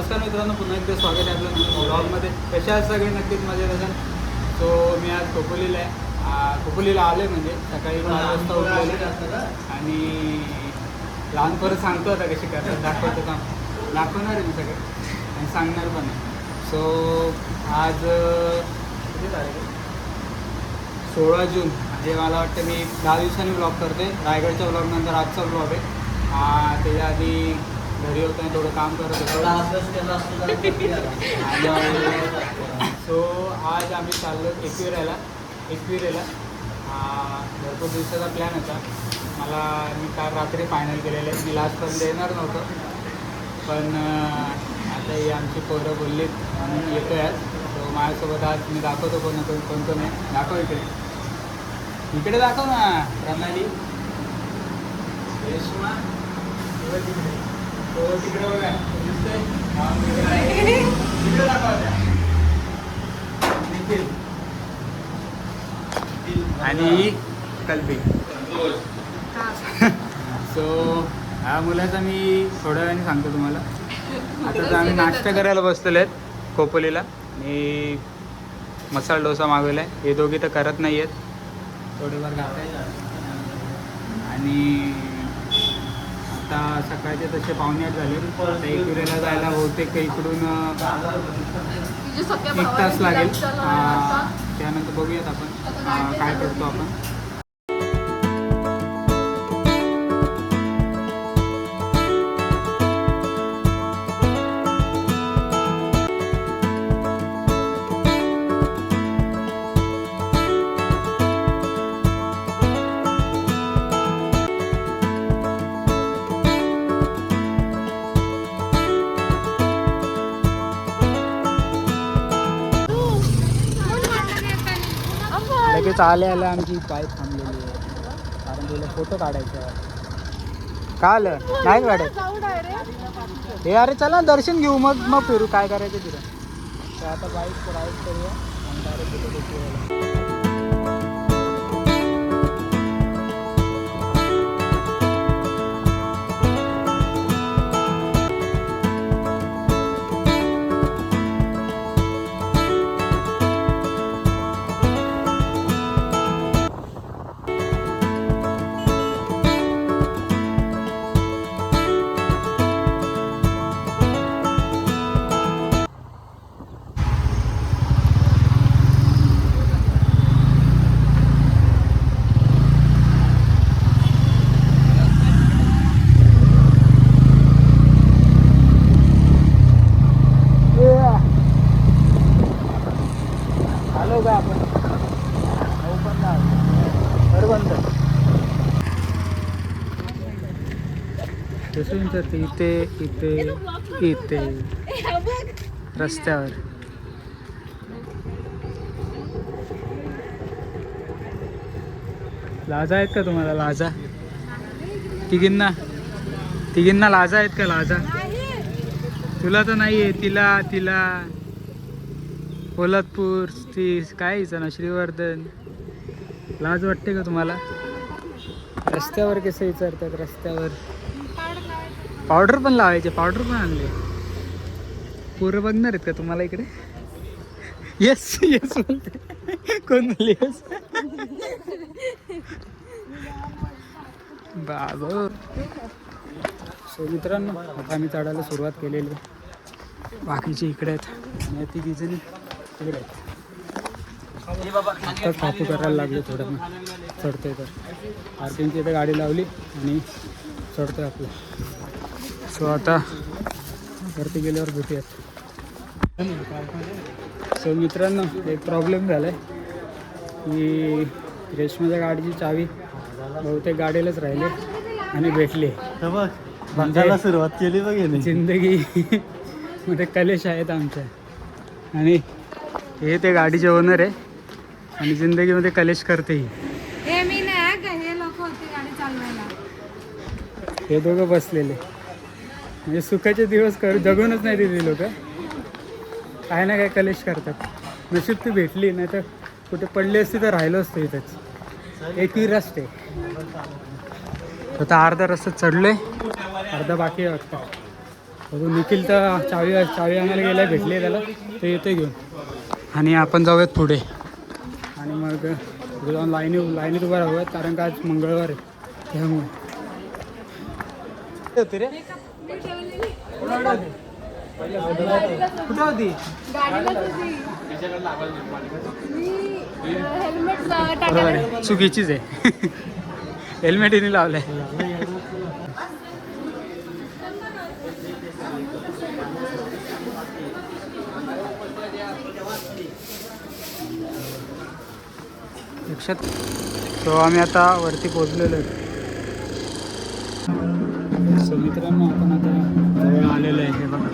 नमस्कार मित्रांनो, पुन्हा एकदा स्वागत आहे आपलं ब्लॉगमध्ये. कशा आहेत सगळे? नक्कीच मजेत असेल. सो मी आज खोपोलीला आहे. खोपोलीला आलो आहे म्हणजे सकाळी 5 वाजता उठलेलो आणि लहान परत सांगतो आता कशी करतात, दाखवतो काम दाखवणार आहे मी सगळं आणि सांगणार पण आहे. सो आज किती तारीख आहे? 16 जून. म्हणजे मला वाटतं मी 10 दिवसांनी ब्लॉग करते. रायगडच्या ब्लॉगनंतर आजचा ब्लॉग आहे. त्याच्या आधी घरी होतं थोडं काम करत होतो. सो आज आम्ही चाललो एकविरेला. भरपूर दिवसाचा प्लॅन होता. मी काल रात्री फायनल केलेलं आहे. मी लास्टपर्यंत येणार नव्हतं, पण आता ही आमची पोरं बोललीत म्हणून येतो आहे. सो माझ्यासोबत आज मी दाखवतो कोण आहे. दाखव इकडे दाखव ना. प्रणाली, रेश्मा, तिकडे बघा तिकडे दाखवा आणि कल्पी. सो ह्या मुलाचा मी थोड्या वेळाने सांगतो तुम्हाला. आता तर आम्ही नाश्ता करायला बसलेलो आहेत खोपोलीला. मी मसाला डोसा मागवला आहे. हे दोघी तर करत नाही आहेत, थोडेफार खात. आणि आता सकाळचे तसे 7:45 झाले. आता एकविरेला जायला बहुतेक इकडून 1 तास लागेल. त्यानंतर बघूयात आपण काय करतो आपण. लगेच आल्या आमची बाईक थांबलेली आहे, कारण तुला फोटो काढायचा. का आलं नाही काढायचं? हे अरे चला दर्शन घेऊ, मग फिरू. काय करायचं तिथं. तर आता बाईक राईड करूया आणि डायरेक्ट तिथे. आलो का आपण? इथे रस्त्यावर लाजा आहेत का तुम्हाला? लाजा तिघींना लाजा आहेत का? लाजा तुला तर नाही आहे. तिला पोलादपूर, ती काय हिचं ना, श्रीवर्धन. लाज वाटते का तुम्हाला? रस्त्यावर कसे विचारतात? रस्त्यावर पावडर पण लावायचे. पावडर पण आणले. पोरं बघणार आहेत का तुम्हाला इकडे? येस बोलते. कोण बोलले येस? बाबा. सो मित्रांनो, आता आम्ही चढायला सुरुवात केलेली. बाकीचे इकडे आहेत आणि ती जणी तिकडे आहेत. आत्ताच कापू करायला लागले थोडं. चढतोय तर पार्किंगची इथे गाडी लावली आणि चढतोय आपलं. सो आता वरती गेल्यावर भेटूयात. सो मित्रांनो, एक प्रॉब्लेम झाला आहे की रेशमाच्या गाडीची चावी बहुतेक गाडीलाच राहिले आणि भेटली. बघायला सुरुवात केली बघ. जिंदगी मध्ये कलेश आहेत आमच्या. आणि हे ते गाडीचे ओनर आहे आणि जिंदगीमध्ये कलेश करते. हे दोघं बसलेले म्हणजे सुखाचे दिवस जगूनच नाही दिले लोक. काय ना काय कलेश करतात. नशीब ती भेटली, नाही तर कुठे पडली असती तर राहिलो असतो इथंच. एकही रस्ते. आता अर्धा रस्ता चढलोय, अर्धा बाकी आहे वाटतं. तो निखिलचा चावी आणायला गेला, भेटली त्याला, ते येते घेऊन. आणि आपण जाऊयात पुढे आणि मग पुढे जाऊन लाईनीत उभा राहूयात, कारण का आज मंगळवार आहे त्यामुळे. होती रे कुठं होती? बरोबर आहे, चुकीचीच आहे. हेल्मेट हिने लावलंय. लक्षात. सो आम्ही आता वरती पोहोचलेलो आहे. सो मित्रांनो, आपण आता जवळ आलेलो आहे. हे बघा,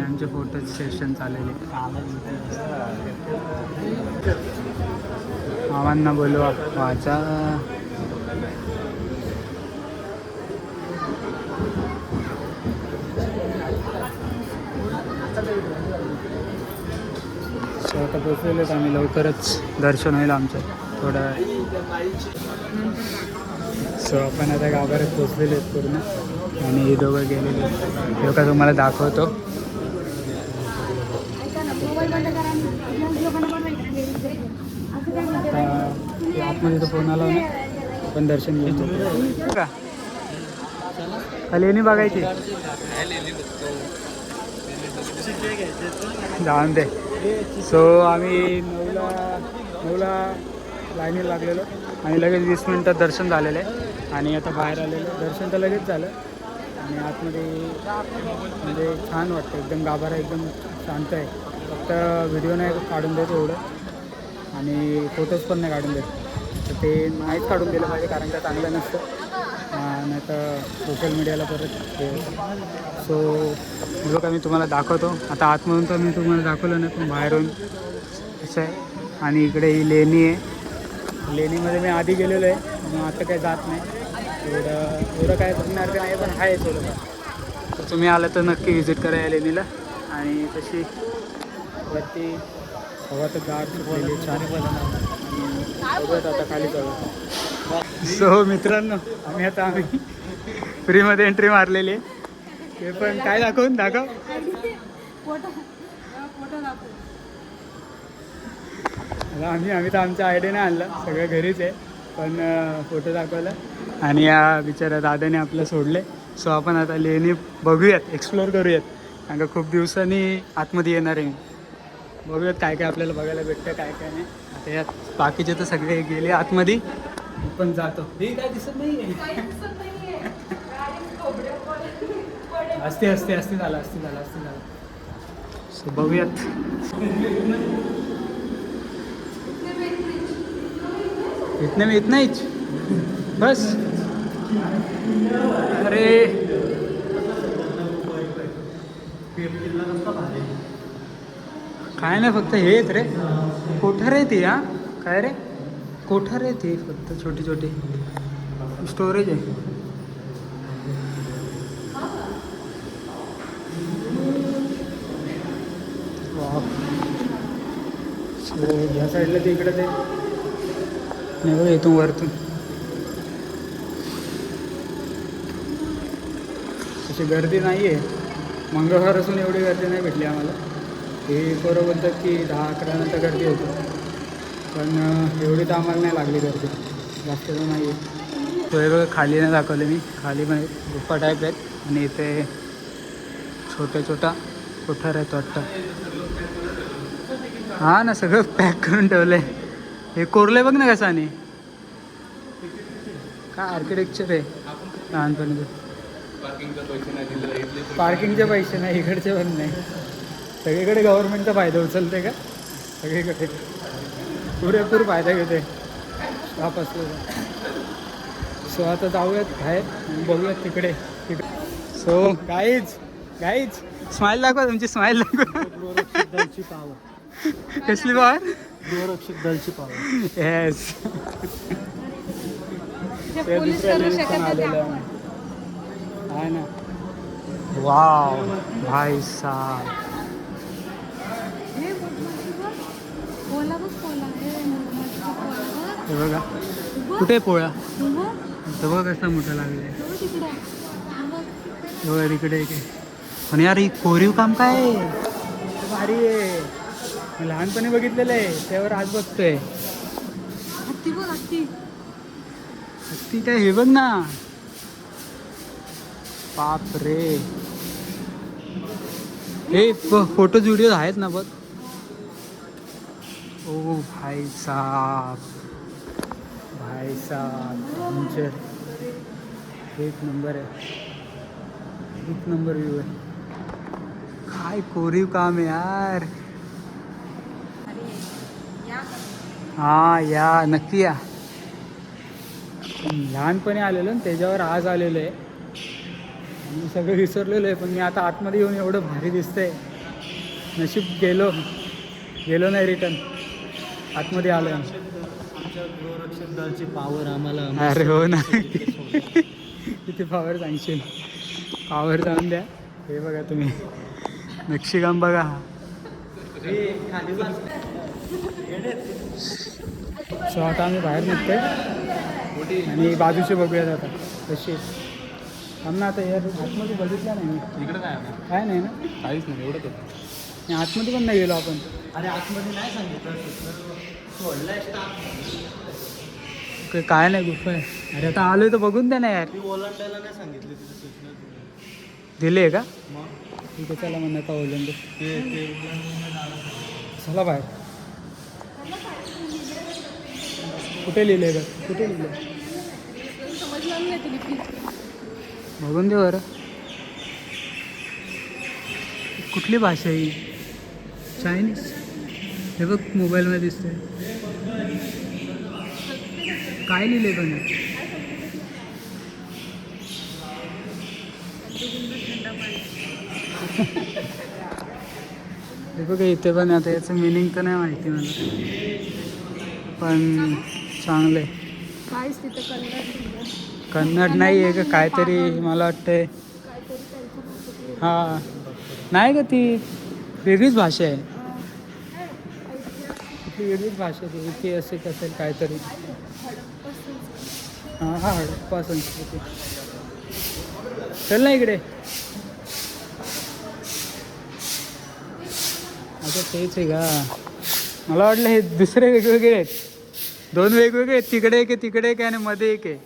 आमचे फोटो सेशन चाललेले. आव्हांना बोलवा वाचा. आता पोचलेलो आहेत आम्ही. लवकरच दर्शन होईल आमचं थोडा. सो आपण आता गाभाऱ्यात पोचलेले आहेत पूर्ण. आणि हे दोघं गेलेले हे का तुम्हाला दाखवतो. आतमध्ये तो फोन आला ना, आपण दर्शन घेऊन का लेणी बघायची. जाऊन दे. सो आम्ही नऊला लाईनीला लागलेलो आणि लगेच 20 मिनटात दर्शन झालेलं आहे. आणि आता बाहेर आलेलं, दर्शन तर लगेच झालं. आणि आतमध्ये म्हणजे छान वाटतं, एकदम गाभारा एकदम शांत आहे. फक्त व्हिडिओ नाही काढून देत एवढं, आणि फोटोज पण नाही काढून देत. तर ते नाहीच काढून दिलं पाहिजे, कारण का चांगलं नसतं, नाही तर सोशल मीडियाला परत हे. सो बघा, मी तुम्हाला दाखवतो. आता आतमधून तर मी तुम्हाला दाखवलं नाही, पण बाहेरून असं आहे. आणि इकडे ही लेणी आहे. लेणीमध्ये मी आधी गेलेलो आहे, मग आता काही जात नाही. एवढं काय बघणार नाही, पण आहे थोडंफार. तर तुम्ही आलं तर नक्की व्हिजिट करा या लेणीला. आणि तशी वरती हवा तर गार सुटलेली छान. बघत आता खाली जाऊ. सो मित्रांनो, आम्ही फ्रीमध्ये एंट्री मारलेली आहे. ते पण काय दाखव आम्ही तर आमच्या आयडियाने आणलं, सगळं घरीच आहे, पण फोटो दाखवला. आणि या बिचाऱ्या दादाने आपलं सोडले. सो आपण आता लेणी बघूयात, एक्सप्लोअर करूयात, कारण का खूप दिवसांनी आतमध्ये येणार आहे. बघूयात काय काय आपल्याला बघायला भेटतं, काय काय नाही. आता यात बाकीचे तर सगळे गेले आतमध्ये, पण जातो. हे काय दिसत नाही. असते झालं. सो बघूयात. इतना ही बस. अरे काय नाही, फक्त हेच रे कोठार आहे ती. काय रे कोठार आहे ती, फक्त छोटी स्टोरेज आहे. सो या साईडला ते इकडे ते नाही बघा, इथून वरतून तशी गर्दी नाही आहे. मंगळवार असून एवढी गर्दी नाही भेटली आम्हाला. हे पोरं बोलतात की 10-11 नंतर गर्दी होती, पण एवढी तर आम्हाला नाही लागली गर्दी, जास्त तर नाही आहे. तो हे बघा खाली नाही दाखवलं मी. खाली पण गुफा टाईप आहेत, आणि इथे छोटा कोठार आहेत वाटतं. हां ना, सगळं पॅक करून ठेवलं आहे. हे कोरलं बघ ना कसं. आणि काय आर्किटेक्चर आहे लहानपणीचं. पार्किंगचे पैसे नाही, इकडचे पण नाही. सगळीकडे गव्हर्नमेंटचा फायदा उचलते का, सगळीकडे पुरेपूर फायदा घेते स्टाफ असलेला. सो आता जाऊयात बाहेर, बघूयात तिकडे. सो गाईज स्माईल दाखवा, तुमची स्माईल दाखवा. दलची पावर. कसली पावर? गोरक्षक दलची पावर. येस. ते दुसऱ्या लेडीज पण आलेलं आहे ना. वाव भाई साहब. हे बघा कुठे पोळा, तर बघा कसा मोठा लागला आहे. हो तिकडे एक आहे. पण यार ही कोरीव काम काय आहे? हे भारी आहे. मी लहानपणी बघितलेलं आहे त्यावर आज बघतोय. हत्ती बघ हत्ती. ती काय हे बघ ना. बाप रे. हे फोटोज व्हिडिओ आहेत ना बघ. ओ भाई साहब, भाई साहब एक नंबर आहे. एक नंबर व्ह्यू आहे. काय कोरीव काम आहे यार. हा या नक्की या. लहानपणी आलेलो ना त्याच्यावर आज आलेलो आहे. मी सगळं विसरलेलो आहे पण मी आता आतमध्ये येऊन एवढं भारी दिसतंय. नशीब गेलो नाही रिटर्न. आतमध्ये आलो. आमच्या गृहरक्षक दलची पावर आम्हाला अरे हो ना. किती पावर सांगशील. पावर जाऊन द्या. हे बघा तुम्ही नक्षीकाम बघा. सो आता आम्ही बाहेर निघतोय आणि बाजूचे बघूयात आता कशी. आम्ही आता यार आतमध्ये बघितलं नाही. इकडे काय नाही ना. काहीच नाही एवढं. आतमध्ये पण नाही गेलो आपण. अरे आतमध्ये नाही सांगितलं सोडलाय काय नाही गुफा आहे. अरे आता आलोय तर बघून द्या ना यार. ती ओलांडायला नाही सांगितली तिथे सूचना दिले का. मग ठीक आहे चला मग नका ओलांडू. ते चला बाहेर. कुठे लिहिलंय बघ. कुठे लिहिलंय समजलं नाही तुला की. बघून दे बरं. कुठली भाषा आहे ही. चायनीज. हे बघ मोबाईलमध्ये दिसतंय. काय लिहिलंय पण. हे बघ इथे पण आता याचं मिनिंग तर नाही माहिती मला पण चांगलं आहे. काहीच तिथं कन्नड. कन्नड नाही आहे का काहीतरी मला वाटतंय. काहीतरी त्यांची भाषेतली. हां नाही का ती वेगळीच भाषा आहे. ती वेगळीच भाषा आहे. इथे असे असेल काहीतरी. हां हां हडप्पा संस्कृती. चल ना इकडे. आता तेच आहे का. मला वाटलं हे दुसरे वेगवेगळे आहेत. दोन वेगवेगळे आहेत. तिकडे एक आहे तिकडे एक आहे आणि मध्ये एक आहे.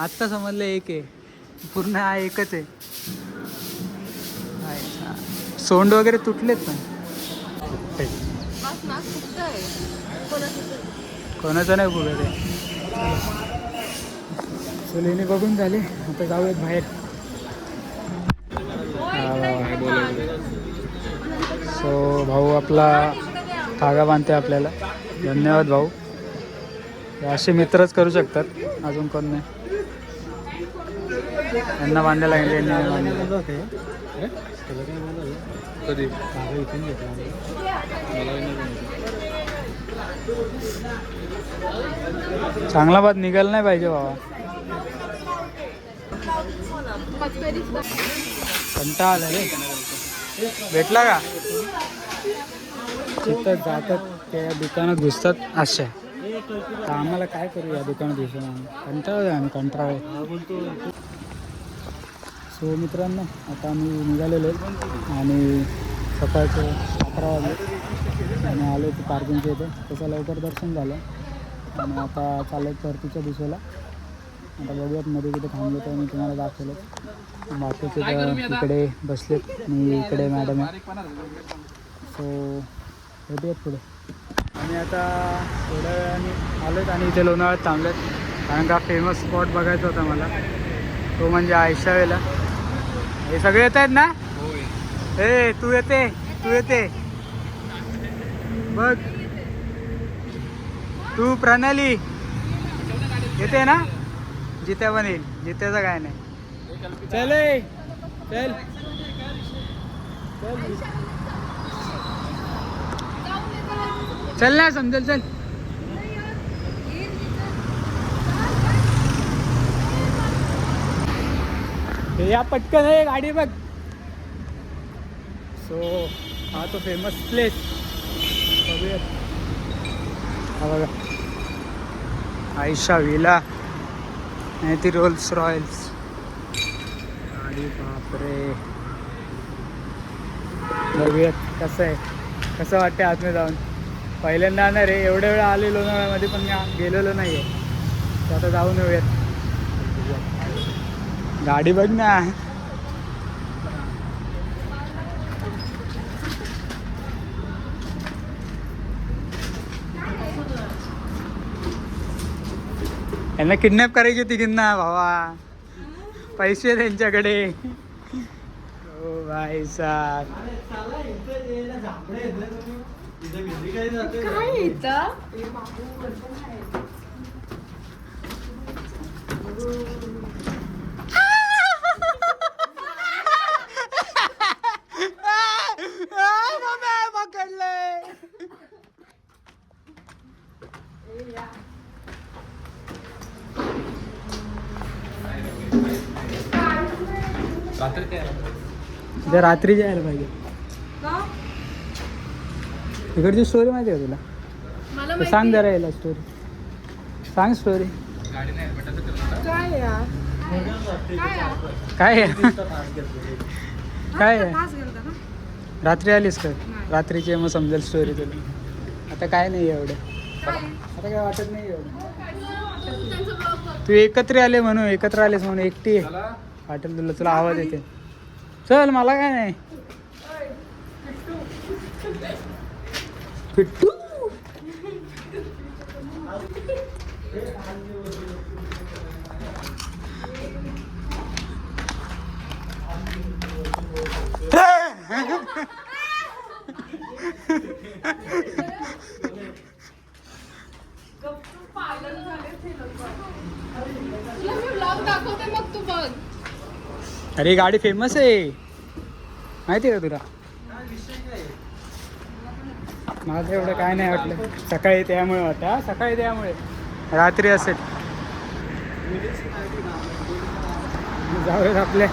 आत्ता समजलं एक आहे. पूर्ण हा एकच आहे. अच्छा. सोंड वगैरे तुटलेत पण. बस नाक फुटतं आहे. कोणाचं नाही फुगत आहे. चुलीने बघून झाले. आता जाऊयात बाहेर. सो भाऊ आपला धागा बांधते आपल्याला. धन्यवाद भाऊ. हे असे मित्रच करू शकतात. अजून कोण नाही. यांना बांधायला लागले. यांनी बांधायला. कधी चांगला बात निघाला नाही पाहिजे बाबा. कंटाळा आला रे. भेटला का. तिथं जातात त्या दुकानात घुसतात अशा. तर आम्हाला काय करू या दुकानात घुसून. कंटाळा आम्ही कंटाळा. सो मित्रांनो आता आम्ही निघालेलो आणि सकाळचं 11 वाजले आणि आलो की पार्किंगच्या इथे. तसं लवकर दर्शन झालं आणि आता चालत परतीच्या दिशेला. आता बघूयात मध्ये कुठे थांबलो तर मी तुम्हाला दाखवलं. बाकीचे तर इकडे बसलेत आणि इकडे मॅडम आहे. सो भेटूयात पुढे. आणि आता थोड्या वेळाने आलोत आणि इथे लोणावळ्यात थांबलेत कारण का फेमस स्पॉट बघायचा होता मला. तो म्हणजे आयशा वेला. हे सगळे येत आहेत ना. ए तू येते बघ. तू प्रणाली येते ना. जित्या पण येईल. जित्याचं काय नाही. चल चल चल ना समजेल. चल या पटकन आहे गाडी बघ. सो हा तो फेमस प्लेस बघूयात. हा बघा आयशा विला नाही ती रोल्स रॉयल्स. गाडी बापरे. बघूयात कसं आहे, कसं वाटतं आतमध्ये जाऊन. पहिल्यांदा आणणार आहे, एवढ्या वेळा आले लोणावळ्यामध्ये पण मी गेलेलो नाही आहे. तर आता जाऊन येऊयात. गाडी बघ ना. यांना किडनॅप करायची होती किन्ना भावा, पैसे त्यांच्याकडे. ओ भाई साहब. काय इथं जर रात्री जायला पाहिजे. तिकडची स्टोरी माहिती आहे का तुला? मला तर सांग जरा यायला स्टोरी, सांग स्टोरी. काय यार काय आहे? काय आहे? तास गेलता का? रात्री आलीस का? रात्रीची मग समजेल स्टोरी तुला. आता काय नाही एवढं, काय आता काय वाटत नाही एवढं. त्यांचं ब्लॉग बघ. तू एकत्र आलेस म्हणून एकटी आहे. वाटेल तुला, तुला आवाज येते. चल, मला काय नाही. पिट्टू. तुला मी ब्लॉग दाखवते मग तू बघ. अरे गाडी फेमस आहे माहिती आहे का तुला? मला तर एवढं काय नाही वाटलं. सकाळी त्यामुळे वाटतं, सकाळी त्यामुळे, रात्री असेल. जाऊयात आपल्या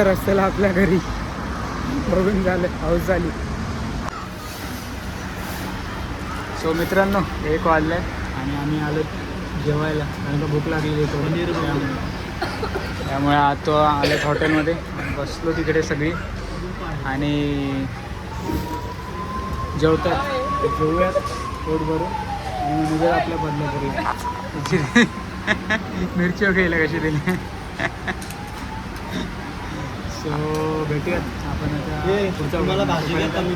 रस्त्याला, आपल्या घरी. बघून झालं, पाऊस झाली. सो मित्रांनो, 1 वाजलं आहे आणि आम्ही आलो जेवायला, कारण का भूक लागलेली आहे. त्यामुळे आता आलेत हॉटेलमध्ये, बसलो तिकडे सगळी आणि जेवूयात पोट भरून आणि मग निघूया आपल्या बदलापुरी. मिरची वगैरे कशी दिली. सो भेटूयात आपण आता पुढचा मला भाजी ब्लॉग. कमी